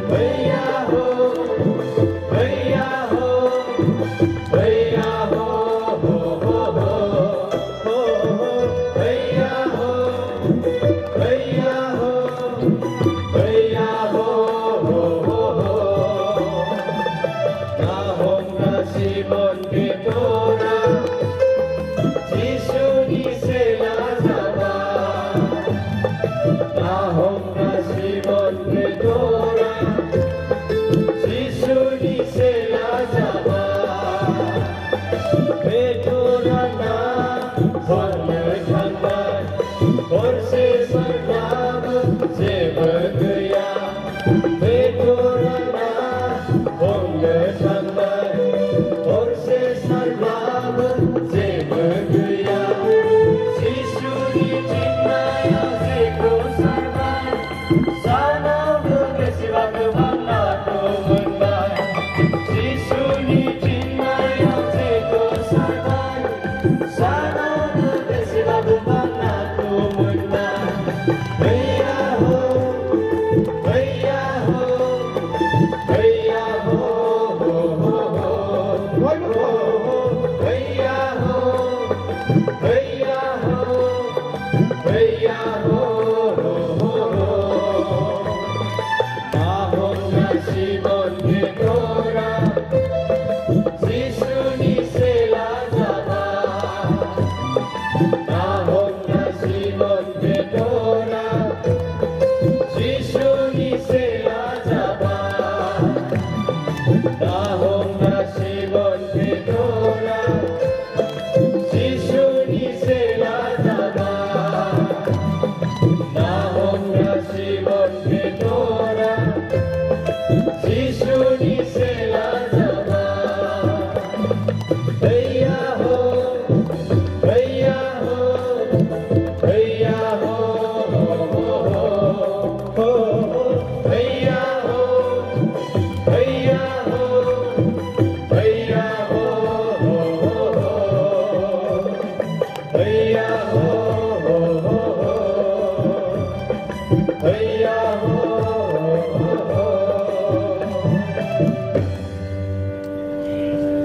भैया हो भैया हो भैया हो भैया हो भैया हो भैया हो ना होगा सीमन के तोरा जिसुनी से लाजवा ना होगा सीमन के तोरा जिसुनी से लाजवा बेतोरा ना और से सरनाम से बढ़ गया बेतोरा ना होंगे संबर और से सरनाम से बढ़ गया शिशुरी चिन्नाया से को सरनाम सानाम के सिवा तुम्हारा तो बनना शिशुरी चिन्नाया से को सरनाम सानाम के सिवा तुम्हारा भैया हो भैया हो भैया हो भैया हो भैया हो भैया हो ना होगा सीमन के तोरा जिसुनी से लाजवा ना होगा सीमन के तोरा जिसुनी से लाजवा ना होगा सीमन के तोरा जिसुनी से लाजवा ना होगा सीमन के तोरा जिसुनी से लाजवा भैया हो भैया हो भैया हो भैया हो भैया हो